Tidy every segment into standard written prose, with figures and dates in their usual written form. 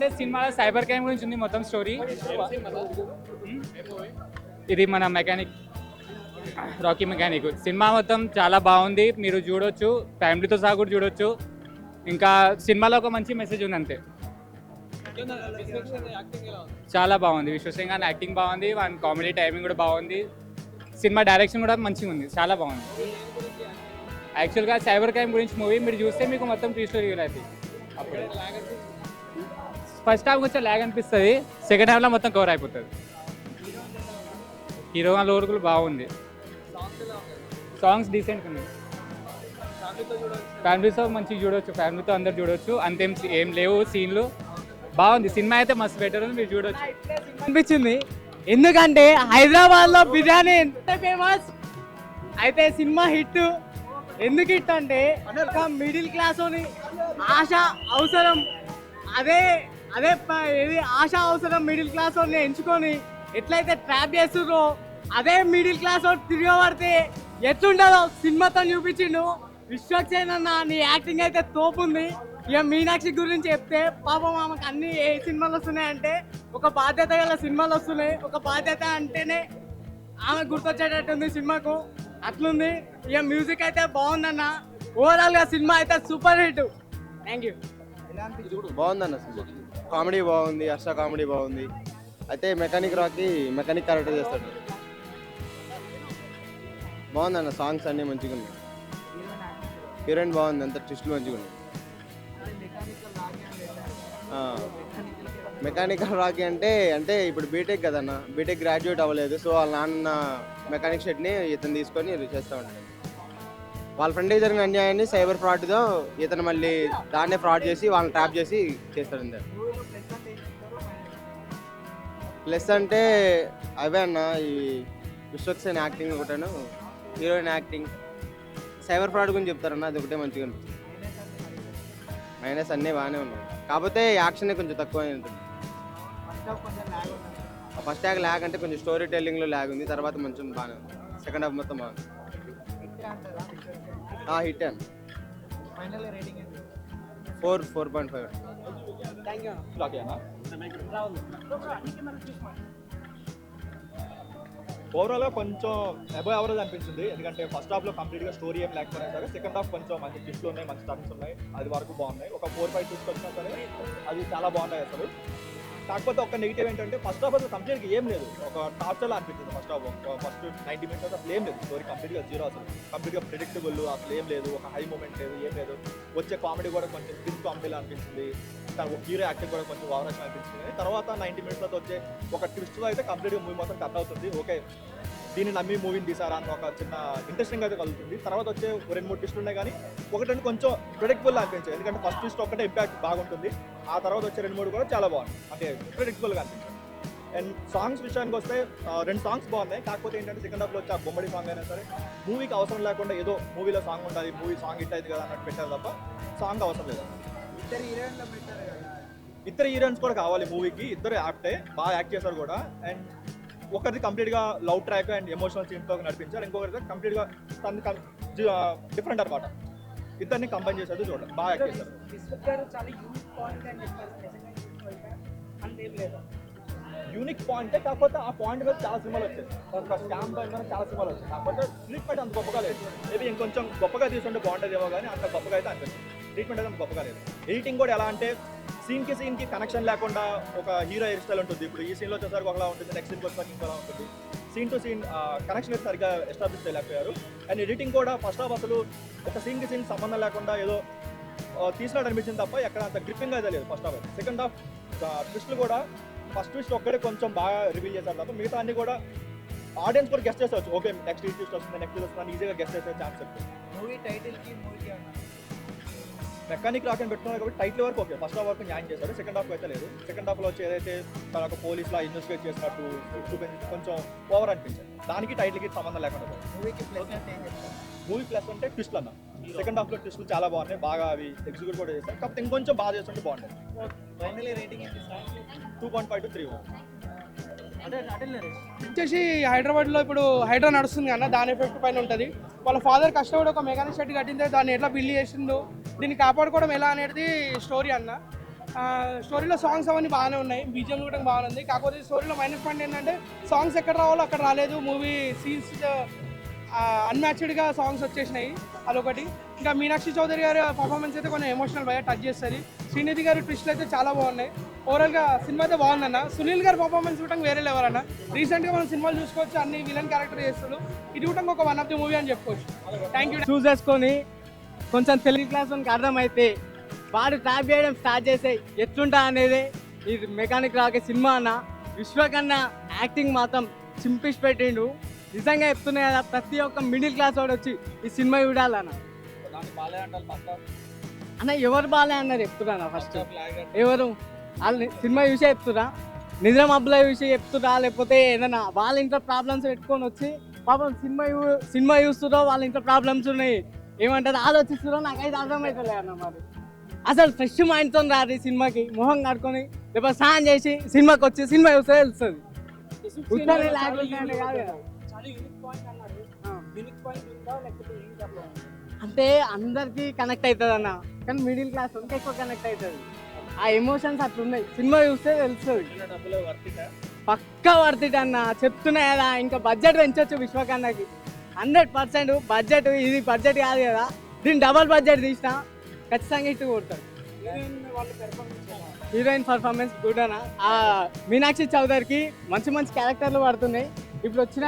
అంటే సినిమాలో cyber crime గురించి ఉంది మొత్తం స్టోరీ. ఇది మన మెకానిక్ రాకీ మెకానిక్ సినిమా మొత్తం చాలా బాగుంది. మీరు చూడొచ్చు, ఫ్యామిలీతో సహా కూడా చూడొచ్చు. ఇంకా సినిమాలో ఒక మంచి మెసేజ్ ఉంది అంతే. చాలా బాగుంది. విశ్వసింగ్ యాక్టింగ్ బాగుంది, అండ్ కామెడీ టైమింగ్ కూడా బాగుంది. సినిమా డైరెక్షన్ కూడా మంచిగా ఉంది, చాలా బాగుంది. యాక్చువల్గా సైబర్ క్రైమ్ గురించి మూవీ మీరు చూస్తే మీకు మొత్తం ట్విస్ట్ స్టోరీ అవుతుంది. అప్పుడు ఫస్ట్ హాఫ్ కొంచెం ల్యాగ్ అనిపిస్తుంది, సెకండ్ హాఫ్లో మొత్తం కవర్ అయిపోతుంది. హీరో వాళ్ళ ఊరుకులు బాగుంది, సాంగ్స్ డీసెంట్గా ఉన్నాయి. ఫ్యామిలీతో మంచిగా చూడవచ్చు, ఫ్యామిలీతో అందరు చూడవచ్చు. అంతేం ఏం లేవు సీన్లు. బాగుంది సినిమా అయితే మస్తు బెటర్ ఉంది, మీరు చూడొచ్చు అనిపించింది. ఎందుకంటే హైదరాబాద్లో బిర్యానీ ఎంత ఫేమస్ అయితే సినిమా హిట్. ఎందుకు హిట్ అంటే మిడిల్ క్లాస్ ఆశ అవసరం, అదే అదే ఏది ఆశ అవసరం మిడిల్ క్లాస్ ఎంచుకొని ఎట్లయితే ట్రాప్ చేస్తుండ్రో అదే మిడిల్ క్లాస్ తిరిగి పడితే ఎట్లుంటుందో సినిమాతో చూపించిండు. విశ్వక్సేన్ అన్న నీ యాక్టింగ్ అయితే తోపుంది. ఇక మీనాక్షి గురించి చెప్తే పాపం ఆమెకు అన్ని ఏ సినిమాలు వస్తున్నాయంటే ఒక బాధ్యత గల సినిమాలు వస్తున్నాయి. ఒక బాధ్యత అంటేనే ఆమె గుర్తొచ్చేటట్టుంది సినిమాకు, అట్లుంది. ఇక మ్యూజిక్ అయితే బాగుందన్న. ఓవరాల్గా సినిమా అయితే సూపర్ హిట్. Thank you. బాగుందన్న సినిమా, కామెడీ బాగుంది, హర్ష కామెడీ బాగుంది. అయితే మెకానిక్ రాకి మెకానిక్ క్యారెక్టర్ చేస్తాడు, బాగుందన్న. సాంగ్స్ అన్నీ మంచిగా ఉన్నాయి, హీరోయిన్ బాగుంది, అంత ట్విస్ట్లు మంచిగా ఉన్నాయి. మెకానికల్ రాకీ అంటే అంటే ఇప్పుడు బీటెక్ కదన్న, బీటెక్ గ్రాడ్యుయేట్ అవ్వలేదు. సో వాళ్ళ నాన్న మెకానిక్ షెడ్ని ఇతను తీసుకొని చేస్తూ ఉంటాడు. వాళ్ళ ఫ్రెండ్కి జరిగిన అన్యాయాన్ని సైబర్ ఫ్రాడ్తో ఇతను మళ్ళీ దాన్నే ఫ్రాడ్ చేసి వాళ్ళని ట్రాప్ చేసి చేస్తాడు అంతే. ప్లస్ అంటే అవే అన్న, ఈ విశ్వక్సేన్ యాక్టింగ్ ఒకటాను, హీరోయిన్ యాక్టింగ్, సైబర్ ఫ్రాడ్ గురించి చెప్తారన్న, అది ఒకటే మంచిగా ఉంటుంది. మైనస్ అన్నీ బాగానే ఉన్నాయి, కాకపోతే యాక్షన్ కొంచెం తక్కువ ఉంటుంది. ఫస్ట్ హాఫ్ ల్యాగ్ అంటే కొంచెం స్టోరీ టెల్లింగ్లో ల్యాగ్ ఉంది, తర్వాత కొంచెం బాగానే ఉంది. సెకండ్ హాఫ్ మొత్తం బాగుంది. హిట్ అండి, 4.5. ఓవరాల్గా కొంచెం అబౌవ్ యావరేజ్ అనిపించింది. ఎందుకంటే ఫస్ట్ హాఫ్లో కంప్లీట్గా స్టోరీ ఏం లేకపోయినా సరే సెకండ్ హాఫ్ కొంచెం మంచి ట్విస్ట్లు ఉన్నాయి, మంచి టర్న్స్ ఉన్నాయి, అది వరకు బాగున్నాయి. ఒక 4-5 ట్విస్ట్ వచ్చినా సరే అది చాలా బాగున్నాయి అసలు. కాకపోతే ఒక నెగిటివ్ ఏంటంటే ఫస్ట్ హాఫ్ అసలు కంప్లీట్గా ఏం లేదు, ఒక టార్చర్లా అనిపించింది. ఫస్ట్ 90 మినిట్స్ అసలు ఏం లేదు, స్టోరీ కంప్లీట్గా జీరో, అసలు కంప్లీట్గా ప్రిడిక్టబుల్, అసలు ఏం లేదు, ఒక హై మూమెంట్ లేదు, ఏం లేదు. వచ్చే కామెడీ కూడా కొంచెం స్క్రీన్ కామెడీలా అనిపించింది, ఒక హీరో యాక్టింగ్ కూడా కొంచెం ఓవరాక్షన్ అనిపించింది. తర్వాత 90 మినిట్స్లో వచ్చే ఒక ట్విస్ట్లో అయితే కంప్లీట్గా మూవీ మొత్తం కట్ అవుతుంది. ఓకే, దీన్ని నమ్మి మూవీని తీసారా అని ఒక చిన్న ఇంట్రెస్టింగ్ అయితే కలుగుతుంది. తర్వాత వచ్చే 2-3 ట్విస్టులు ఉన్నాయి, కానీ ఒకటి కొంచెం ప్రెడిక్టబుల్ అనిపించాయి. ఎందుకంటే ఫస్ట్ ట్విస్ట్ ఒకటే ఇంపాక్ట్ బాగుంటుంది, ఆ తర్వాత వచ్చే 2-3 కూడా చాలా బాగుంది, అంటే ప్రెడిక్టబుల్గా అనిపించింది. అండ్ సాంగ్స్ విషయానికి వస్తే 2 సాంగ్స్ బాగున్నాయి. కాకపోతే ఏంటంటే సెకండ్ హాఫ్లో వచ్చే ఆ బొమ్మడి సాంగ్ అయినా సరే మూవీకి అవసరం లేకుండా ఏదో మూవీలో సాంగ్ ఉండాలి, మూవీ సాంగ్ హిట్ అవుతుంది కదా అన్నట్టు పెట్టారు తప్ప సాంగ్ అవసరం లేదు. ఇద్దరు హీరోయిన్స్ కూడా కావాలి మూవీకి, ఇద్దరు యాక్టే బాగా యాక్ట్ చేశారు కూడా. అండ్ ఒకరిది కంప్లీట్గా లవ్ ట్రాక్ అండ్ ఎమోషనల్ సీన్తో నడిపించారు, ఇంకొకరిది కంప్లీట్గా డిఫరెంట్ అనమాట. ఇద్దరిని కంబైన్ చేసేది చూడండి, బాగా యాక్ట్ చేశారు. యూనిక్ పాయింటే, కాకపోతే ఆ పాయింట్ మీద చాలా సినిమాలు వచ్చాయి, ఒక స్టాంప్ పాయింట్ మీద చాలా సినిమాలు వచ్చాయి. కాకపోతే ట్రీట్మెంట్ అంత గొప్పగా లేదు. మేబీ ఇంకొంచెం గొప్పగా తీసుకుంటే బాగుంటుందేమో, కానీ అంత గొప్పగా అయితే అనిపిస్తుంది. ట్రీట్మెంట్ అయితే అంత గొప్పగా లేదు. ఎడిటింగ్ కూడా ఎలా అంటే సీన్కి కనెక్షన్ లేకుండా ఒక హీరో హెయిర్ స్టైల్ ఉంటుంది. ఇప్పుడు ఈ సీన్లో వచ్చేసరికి ఒకలా ఉంటుంది, నెక్స్ట్ సీన్కి వచ్చేసరికి ఇంకోలా ఉంటుంది. సీన్ టు సీన్ కనెక్షన్ అయితే సరిగ్గా ఎస్టాబ్లిష్ చేయలేకపోయారు. అండ్ ఎడిటింగ్ కూడా ఫస్ట్ హాఫ్ అసలు ఒక సీన్కి సీన్ సంబంధం లేకుండా ఏదో తీసినట్టు అనిపించింది తప్ప ఎక్కడ అంత గ్రిప్పింగ్ అయితే లేదు ఫస్ట్ హాఫ్. సెకండ్ హాఫ్ ట్విస్ట్లు కూడా ఫస్ట్ ట్విస్ట్ ఒక్కడే కొంచెం బాగా రివీల్ చేశారు తప్ప మిగతా అన్ని కూడా ఆడియన్స్ కూడా గెస్ట్ చేసేవచ్చు. ఓకే, నెక్స్ట్ ట్విస్ట్ వస్తుంది, నెక్స్ట్ వస్తుంది, ఈజీగా గెస్ట్ చేసే ఛాన్స్ ఉంటుంది. మూవీ టైటిల్కి మెకానిక్ రాకని పెట్టుకున్నారు కాబట్టి టైటిల్ వరకు ఓకే, ఫస్ట్ హాఫ్ వరకు న్యాయం చేశారు, సెకండ్ హాఫ్ అయితే లేదు. సెకండ్ హాఫ్లో వచ్చి ఏదైతే తన ఒక పోలీస్లా ఇన్వెస్టిగేట్ చేసినట్టు చూపించి కొంచెం ఓవర్ అనిపించింది. దానికి టైటిల్కి సంబంధం లేకుండా మూవీ ప్లస్ అంటే ట్విస్ట్లు అన్న. సెకండ్ హాఫ్లో ట్విస్ట్లు చాలా బాగున్నాయి, బాగా అవి ఎగ్జిక్యూట్ కూడా చేశారు. కాకపోతే ఇంకొంచెం బాగా చేస్తుంటే బాగుంటుంది. 2.5 to 3 వచ్చేసి హైదరాబాద్లో ఇప్పుడు హైడ్రా నడుస్తుంది అన్న, దాని ఎఫెక్ట్ పైన ఉంటుంది. వాళ్ళ ఫాదర్ కష్టపడి ఒక మెకానిక్ షెడ్ కట్టిందే దాన్ని ఎట్లా బిల్డ్ చేసిందో, దీన్ని కాపాడుకోవడం ఎలా అనేది స్టోరీ అన్న. స్టోరీలో సాంగ్స్ అవన్నీ బాగానే ఉన్నాయి, బీజిఎం కూడా బాగానే ఉంది. కాకపోతే స్టోరీలో మైనస్ పాయింట్ ఏంటంటే సాంగ్స్ ఎక్కడ రావాలో అక్కడ రాలేదు. మూవీ సీన్స్ అన్మ్యాచ్డ్గా సాంగ్స్ వచ్చేసినాయి, అదొకటి. ఇంకా మీనాక్షి చౌదరి గారి పర్ఫార్మెన్స్ అయితే కొంచెం ఎమోషనల్ బాగా టచ్ చేస్తుంది. శ్రీనిధి గారి ట్విస్ట్లు అయితే చాలా బాగున్నాయి. ఓవరాల్గా సినిమా అయితే బాగుందన్న. సునీల్ గారి పర్ఫార్మెన్స్ కూడా వేరే లెవెల్ అన్న. రీసెంట్గా మనం సినిమాలు చూసుకోవచ్చు, అన్ని విలన్ క్యారెక్టర్ చేస్తారు. ఇది కూడా ఒక వన్ ఆఫ్ ది మూవీ అని చెప్పుకోవచ్చు. Thank you. చూసేసుకొని కొంచెం తెలుగు క్లాస్ వానికి అర్థమైతే వాడు ట్రాప్ చేయడం స్టార్ట్ చేసే ఎట్లుంటా అనేది ఇది మెకానిక్ రాకే సినిమా అన్న. విశ్వకన్నా యాక్టింగ్ మాత్రం చింపిసి పెట్టిండు. నిజంగా చెప్తున్నాయి కదా, ప్రతి ఒక్క మిడిల్ క్లాస్ వాడు వచ్చి ఈ సినిమా చూడాలన్న. అన్న ఎవరు బాలే అన్నారు చెప్తున్నా ఫస్ట్, ఎవరు వాళ్ళు సినిమా చూసే చెప్తురా, నిద్ర మబ్బుల చూసి చెప్తురా, లేకపోతే ఏదైనా వాళ్ళ ఇంట్లో ప్రాబ్లమ్స్ పెట్టుకొని వచ్చి పాపం సినిమా చూస్తురో వాళ్ళ ఇంట్లో ప్రాబ్లమ్స్ ఉన్నాయి ఏమంటారు ఆలోచిస్తురో నాకైతే అర్థమవుతలే అన్న. మరి అసలు ఫ్రెష్ మైండ్తో రాదు సినిమాకి, మొహం కట్టుకొని లేకపోతే స్నానం చేసి సినిమాకి వచ్చి సినిమా చూస్తే తెలుస్తుంది. అంటే అందరికి కనెక్ట్ అవుతుంది అన్న, కానీ మిడిల్ క్లాస్ ఇంకా ఎక్కువ కనెక్ట్ అవుతుంది. ఆ ఎమోషన్స్ అట్లున్నాయి, సినిమా చూస్తే తెలుస్తుంది. పక్కా వర్తిట్ అన్న, చెప్తున్నా కదా. ఇంకా బడ్జెట్ పెంచొచ్చు విశ్వకన్నకి 100%. బడ్జెట్ ఇది బడ్జెట్ కాదు కదా, దీన్ని డబల్ బడ్జెట్ తీసినా ఖచ్చితంగా ఇటు కొడతాడు. హీరోయిన్ పర్ఫార్మెన్స్ గుడ్ అన్న. ఆ మీనాక్షి చౌదరికి మంచి మంచి క్యారెక్టర్లు పడుతున్నాయి. ఇప్పుడు వచ్చిన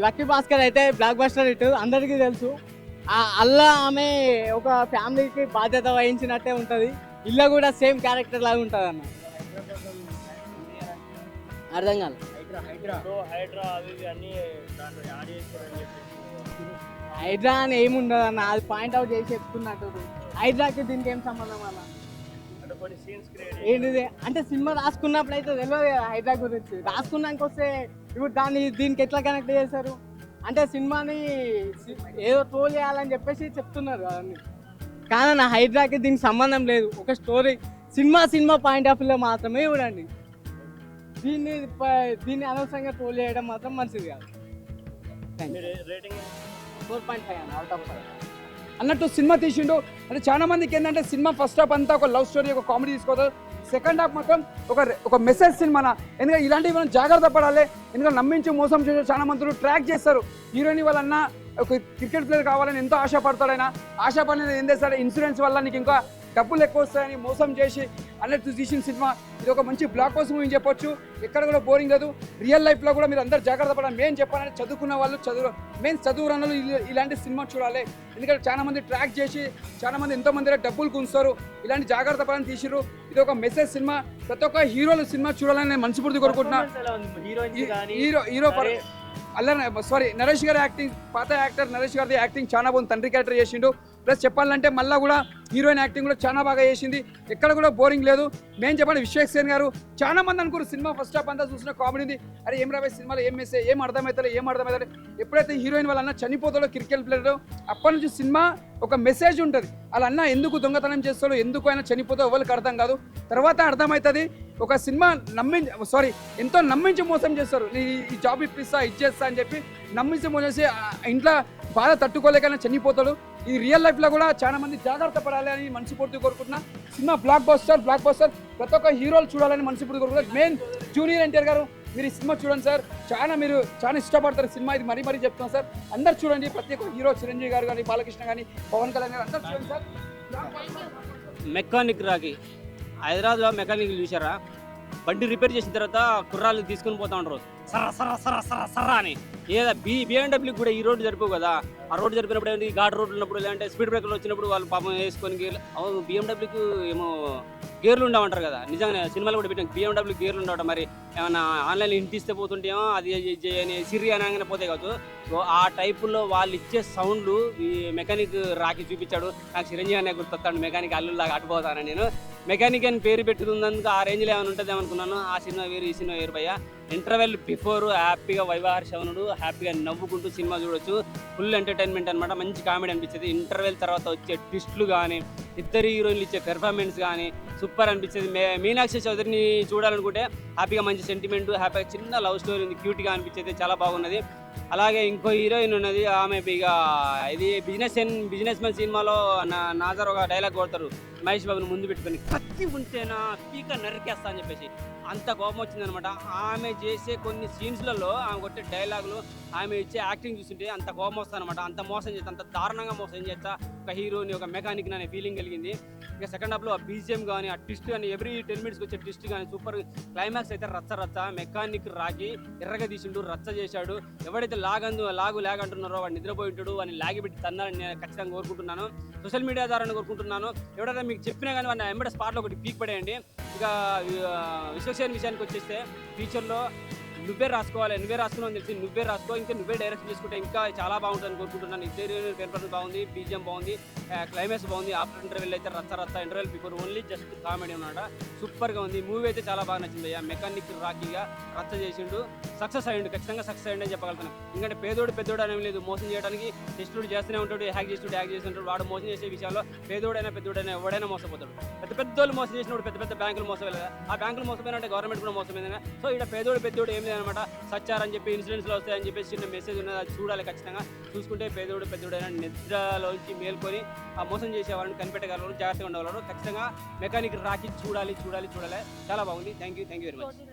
లక్కీ భాస్కర్ అయితే బ్లాక్ బస్టర్ హిట్ అందరికీ తెలుసు. అల్లా ఆమె ఒక ఫ్యామిలీకి బాధ్యత వహించినట్టే ఉంటుంది. ఇల్లు కూడా సేమ్ క్యారెక్టర్ లాగా ఉంటుంది అన్న. అర్థం కాదు. హైడ్రా అని ఏముండదు అన్న, అది పాయింట్ అవుట్ చేసి చెప్తున్నట్టు. హైడ్రాకి దీనికి ఏం సంబంధం అన్న? ఏంటిది అంటే సినిమా రాసుకున్నప్పుడు అయితే తెలియదు కదా హైడ్రా గురించి. రాసుకున్నాక వస్తే ఇప్పుడు దీనికి ఎట్లా కనెక్ట్ చేశారు అంటే సినిమాని ఏదో ట్రోల్ చేయాలని చెప్పేసి చెప్తున్నారు అవన్నీ. కానీ హైడ్రాకి దీనికి సంబంధం లేదు. ఒక స్టోరీ సినిమా పాయింట్ ఆఫ్ వ్యూలో మాత్రమే చూడండి. దీన్ని అనవసరంగా ట్రోల్ చేయడం మాత్రం మంచిది కాదు. 4.5 అన్న అవుట్ ఆఫ్ 5 అన్నట్టు సినిమా తీసిండు. అంటే చాలా మందికి ఏంటంటే సినిమా ఫస్ట్ హాఫ్ అంతా ఒక లవ్ స్టోరీ, ఒక కామెడీ తీసుకోవాలి. సెకండ్ హాఫ్ మాత్రం ఒక మెసేజ్ సినిమా. ఎందుకంటే ఇలాంటివి మనం జాగ్రత్త పడాలి. ఎందుకంటే నమ్మించి మోసం చేసే చాలా మంది ట్రాక్ చేస్తారు. హీరోయిన్ వాళ్ళన్నా ఒక క్రికెట్ ప్లేయర్ కావాలని ఎంతో ఆశపడతాడైనా, ఆశపడినది ఏం చేస్తాడు, ఇన్సూరెన్స్ వల్ల నీకు ఇంకా డబ్బులు ఎక్కువ వస్తాయని మోసం చేసి అన్నట్టు తీసిన సినిమా. ఇది ఒక మంచి బ్లాక్ బస్టర్ మూవీ చెప్పొచ్చు. ఎక్కడ కూడా బోరింగ్ లేదు. రియల్ లైఫ్లో కూడా మీరు అందరు జాగ్రత్త పడాలి. మెయిన్ చెప్పాలంటే చదువుకున్న వాళ్ళు చదువు రన్నులు ఇలాంటి సినిమా చూడాలి. ఎందుకంటే చాలా మంది ట్రాక్ చేసి చాలా మంది ఎంతో మంది డబ్బులు గుంచుతారు. ఇలాంటి జాగ్రత్త పడాలని తీసిరు. ఇది ఒక మెసేజ్ సినిమా. ప్రతి ఒక్క హీరోలు సినిమా చూడాలని నేను మనస్ఫూర్తి కోరుకుంటున్నా. నరేష్ గారి యాక్టింగ్, పాత యాక్టర్ నరేష్ గారి యాక్టింగ్ చాలా బాగుంది. తండ్రి క్యారెక్టర్ చేసిండు. ప్లస్ చెప్పాలంటే మళ్ళీ కూడా హీరోయిన్ యాక్టింగ్ కూడా చాలా బాగా చేసింది. ఎక్కడ కూడా బోరింగ్ లేదు. మేము చెప్పండి విశ్వేక్సేన్ గారు చాలా మంది అనుకోరు సినిమా ఫస్ట్ హాఫ్ అంతా చూసిన కామెడీ ఉంది. అరే ఏం రాబోయే సినిమాలో ఏం అర్థమవుతుంది. ఎప్పుడైతే హీరోయిన్ వాళ్ళ అన్న చనిపోతాడో క్రికెట్ ప్లేయర్, అప్పటి నుంచి సినిమా ఒక మెసేజ్ ఉంటుంది. వాళ్ళ అన్న ఎందుకు దొంగతనం చేస్తాడో, ఎందుకు ఆయన చనిపోతాడో ఎవరికి అర్థం కాదు. తర్వాత అర్థమవుతుంది. ఒక సినిమా ఎంతో నమ్మించి మోసం చేస్తారు. ఈ జాబ్ ఇప్పిస్తా ఇచ్చేస్తా అని చెప్పి నమ్మించి మోసం చేసి ఇంట్లో బాధ తట్టుకోలేకైనా చనిపోతాడు. ఈ రియల్ లైఫ్లో కూడా చాలా మంది జాగ్రత్త పడాలి అని మనస్ఫూర్తి కోరుకుంటున్నా. Cinema block buster. ప్రతి ఒక్క హీరోలు చూడాలని మనస్ఫూర్తి కోరుకుంటున్నా. మెయిన్ జూనియర్ ఎన్టీఆర్ గారు, మీరు ఈ సినిమా చూడండి సార్. మీరు చాలా ఇష్టపడతారు సినిమా. ఇది మరీ చెప్తున్నాను సార్. అందరు చూడండి. ప్రతి ఒక్క హీరో చిరంజీవి గారు కానీ, బాలకృష్ణ కానీ, పవన్ కళ్యాణ్ గారు అందరు చూడండి సార్. మెకానిక్ రాకి హైదరాబాద్లో మెకానిక్ చూసారా, బండి రిపేర్ చేసిన తర్వాత కుర్రాళ్ళు తీసుకుని పోతా ఉంటారు సర్రా అని. ఏదా బిఎండబ్ల్యూ కూడా ఈ రోడ్డు జరిపోవు కదా. ఆ రోడ్డు జరిపినప్పుడు ఏంటి, ఘాట్ రోడ్లు ఉన్నప్పుడు లేదంటే స్పీడ్ బ్రేకర్లు వచ్చినప్పుడు వాళ్ళు పాపం వేసుకొని బిఎండబ్ల్యూకి ఏమో గేర్లు ఉండమంటారు కదా. నిజంగా సినిమాలు కూడా పెట్టాం బిఎండబ్ల్యూ గేర్లు ఉండవట. మరి ఏమన్నా ఆన్లైన్లో ఇంటిస్తే పోతుంటేమో అది అని సిరి అనగానే పోతాయి కావచ్చు. ఆ టైపులో వాళ్ళు ఇచ్చే సౌండ్లు ఈ మెకానిక్ రాకి చూపించాడు. నాకు చిరంజీవి అనే గుర్తొస్తాడు. మెకానిక్ అల్లులాగా అటుపోతాను నేను. మెకానిక్ అని పేరు పెట్టుకున్నందుకు ఆ రేంజ్లో ఏమైనా ఉంటుంది అనుకున్నాను. ఆ సినిమా వేరు, ఈ సినిమా వేరు భయ్య. ఇంటర్వెల్ బిఫోర్ హ్యాపీగా వైవాహ శవనుడు హ్యాపీగా నవ్వుకుంటూ సినిమా చూడొచ్చు. ఫుల్ ఎంటర్టైన్మెంట్ అనమాట. మంచి కామెడీ అనిపించేది. ఇంటర్వెల్ తర్వాత వచ్చే ట్విస్టులు కానీ, ఇద్దరు హీరోయిన్లు ఇచ్చే పెర్ఫార్మెన్స్ కానీ సూపర్ అనిపించేది. మీనాక్షి చౌదరిని చూడాలనుకుంటే హ్యాపీగా మంచి సెంటిమెంట్, హ్యాపీగా చిన్న లవ్ స్టోరీ ఉంది. క్యూట్గా అనిపించేది, చాలా బాగున్నది. అలాగే ఇంకో హీరోయిన్ ఉన్నది, ఆమె ఇక ఇది బిజినెస్ మ్యాన్ సినిమాలో నాజర్ ఒక డైలాగ్ కొడతారు మహేష్ బాబుని ముందు పెట్టుకొని, కత్తి ఉంటేనా పీక నరికేస్తా అని చెప్పేసి అంత కోపం వచ్చిందనమాట. ఆమె చేసే కొన్ని సీన్స్లలో ఆమె కొట్టే డైలాగులు, ఆమె ఇచ్చే యాక్టింగ్ చూస్తుంటే అంత కోపం వస్తుందన్నమాట. అంత మోసం చేస్తా, అంత దారుణంగా మోసం చేస్తా ఒక హీరోని, ఒక మెకానిక్ అనే ఫీలింగ్ కలిగింది. ఇక సెకండ్ హాఫ్లో ఆ బీజిఎం కానీ, ఆ ట్విస్ట్ కానీ, ఎవ్రీ 10 minutes వచ్చే ట్విస్ట్ కానీ సూపర్. క్లైమాక్స్ అయితే రచ్చ మెకానిక్ రాకి ఎర్రగా తీసిండు, రచ్చ చేశాడు. ఎవడైతే లాగ్ అంటున్నారో వాడు నిద్రపోయి ఉంటాడు, వాడిని లాగి పెట్టి తన్నారని నేను ఖచ్చితంగా కోరుకుంటున్నాను. సోషల్ మీడియా ద్వారా కోరుకుంటున్నాను. ఎవడైనా మీకు చెప్పినా కానీ వాడిని ఎంబడే స్పాట్లో ఒకటి పీక్ పడేయండి. ఇక విశ్వక్సేన్ విషయానికి వచ్చేస్తే ఫ్యూచర్లో నువ్వే రాసుకున్నావు తెలిసి నువ్వే రాసుకో, ఇంకా నువ్వే డైరెక్షన్ చేసుకుంటే ఇంకా చాలా బాగుంటుందని కోరుకుంటున్నాను. ఇంటీరియర్ పేపర్ బాగుంది, బీజిఎం బాగుంది, క్లైమాక్స్ బాగుంది. ఆఫ్టర్ ఇంటర్వెల్ అయితే రచ్చ interval before only just comedy అన్నమాట. సూపర్గా ఉంది. మూవీ అయితే చాలా బాగా నచ్చింది. మెకానిక్ రాకీగా రచ్చ చేసిండు, సక్సెస్ అయ్యిండు, ఖచ్చితంగా సక్సెస్ అయ్యిండు అని చెప్పగలుగుతాను. ఎందుకంటే పెద్దోడు అనేం లేదు, మోసం చేయడానికి టెస్టుడు చేస్తూనే ఉంటాడు, హ్యాక్ చేస్తుంటాడు. వాడు మోసం చేసే విషయాల్లో పెద్దోడైనా ఎవడైనా మోసపోతాడు. పెద్దోళ్ళు మోసం చేసినప్పుడు పెద్ద బ్యాంకులు మోసపోలేదు, ఆ బ్యాంకులు మోసపోయినట్టే గవర్నమెంట్ కూడా మోసపోయింది. సో ఇక్కడ పెద్దోడు ఏం లేదనమాట. సచ్చారని చెప్పి ఇన్సూరెన్స్లో వస్తాయని చెప్పేసి చిన్న మెసేజ్ ఉన్నది, అది చూడాలి ఖచ్చితంగా. చూసుకుంటే పెద్దోడైనా నిద్రలోంచి మేల్కొని ఆ మోసం చేసే వాళ్ళని కనిపెట్టగలరు, జాగ్రత్తగా ఉండగలరు. ఖచ్చితంగా మెకానిక్ రాకి చూడాలి. చాలా బాగుంది. Thank you very much.